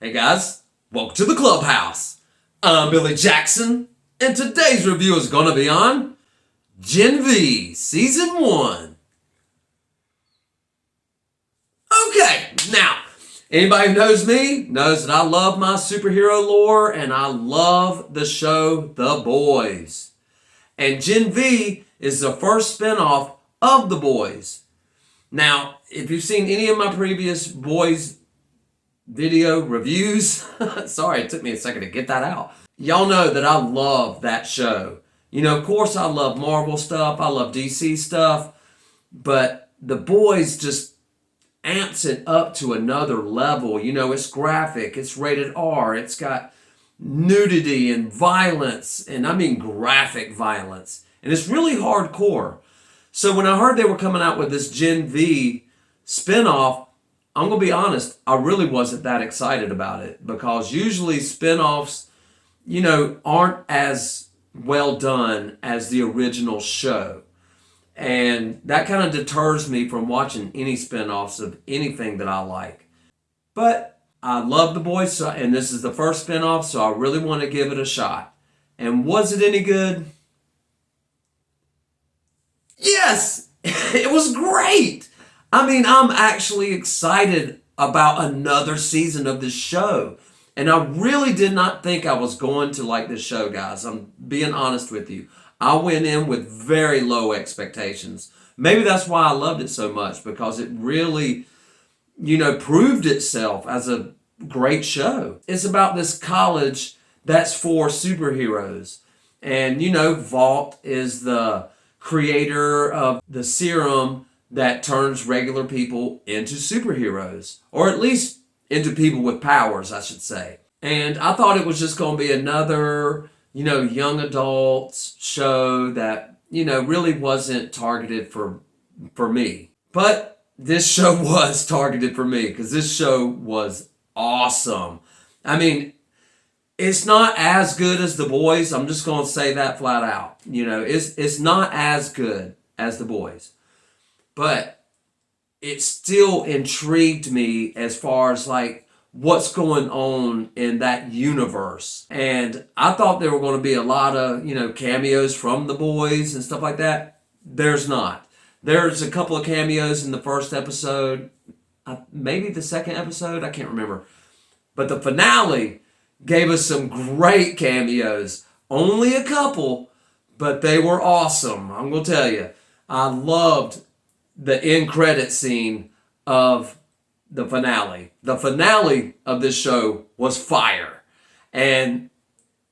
Hey guys, welcome to the clubhouse. I'm Billy Jackson, and today's review is going to be on Gen V Season 1. Okay, now, anybody who knows me knows that I love my superhero lore and I love the show The Boys. And Gen V is the first spinoff of The Boys. Now, if you've seen any of my previous Boys video reviews, sorry, it took me a second to get that out. Y'all know that I love that show. You know, of course I love Marvel stuff, I love DC stuff, but The Boys just amps it up to another level. You know, it's graphic, it's rated R, it's got nudity and violence, and I mean graphic violence, and it's really hardcore. So when I heard they were coming out with this Gen V spinoff, I'm going to be honest, I really wasn't that excited about it because usually spinoffs, you know, aren't as well done as the original show. And that kind of deters me from watching any spinoffs of anything that I like. But I love The Boys, and this is the first spinoff, so I really want to give it a shot. And was it any good? Yes, it was great. I mean, I'm actually excited about another season of this show. And I really did not think I was going to like this show, guys. I'm being honest with you. I went in with very low expectations. Maybe that's why I loved it so much, because it really, you know, proved itself as a great show. It's about this college that's for superheroes. And, you know, Vought is the creator of the serum that turns regular people into superheroes, or at least into people with powers, I should say. And I thought it was just going to be another, you know, young adults show that, you know, really wasn't targeted for me. But this show was targeted for me because this show was awesome. I mean, it's not as good as The Boys. I'm just going to say that flat out. You know, it's not as good as The Boys. But it still intrigued me as far as like what's going on in that universe. And I thought there were going to be a lot of, you know, cameos from The Boys and stuff like that. There's not. There's a couple of cameos in the first episode, maybe the second episode, I can't remember. But the finale gave us some great cameos. Only a couple, but they were awesome. I'm going to tell you. I loved the end credit scene of the finale. The finale of this show was fire. And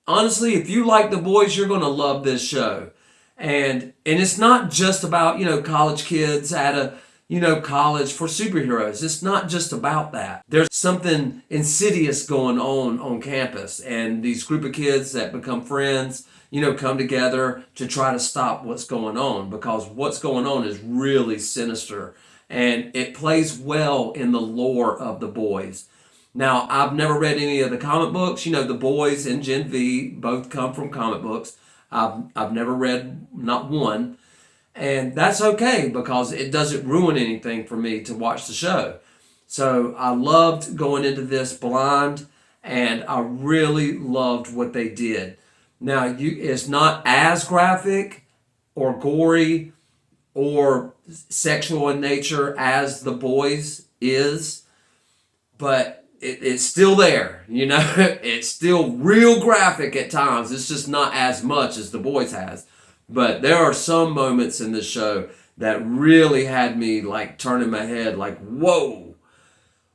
honestly, if you like The Boys, you're going to love this show. And it's not just about, you know, college kids at a, you know, college for superheroes. It's not just about that. There's something insidious going on campus, and these group of kids that become friends, you know, come together to try to stop what's going on, because what's going on is really sinister, and it plays well in the lore of The Boys. Now, I've never read any of the comic books. You know, The Boys and Gen V both come from comic books. I've never read not one, and that's okay because it doesn't ruin anything for me to watch the show. So I loved going into this blind, and I really loved what they did. Now, it's not as graphic or gory or sexual in nature as The Boys is, but it's still there, you know? It's still real graphic at times. It's just not as much as The Boys has. But there are some moments in this show that really had me like turning my head like, whoa,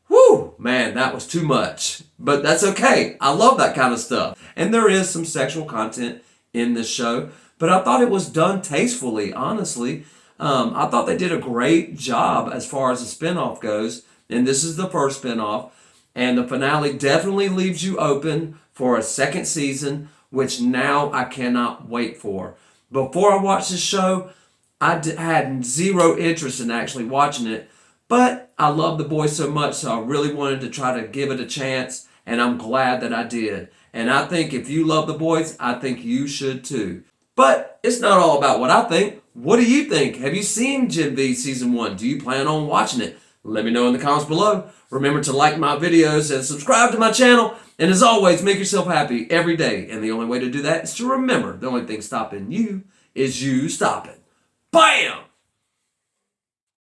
whoo, man, that was too much. But that's okay. I love that kind of stuff. And there is some sexual content in this show, but I thought it was done tastefully, honestly. I thought they did a great job as far as the spinoff goes. And this is the first spinoff. And the finale definitely leaves you open for a second season, which now I cannot wait for. Before I watched this show, I had zero interest in actually watching it. But I love The Boys so much, so I really wanted to try to give it a chance. And I'm glad that I did. And I think if you love The Boys, I think you should too. But it's not all about what I think. What do you think? Have you seen Gen V Season 1? Do you plan on watching it? Let me know in the comments below. Remember to like my videos and subscribe to my channel. And as always, make yourself happy every day. And the only way to do that is to remember the only thing stopping you is you stopping. Bam!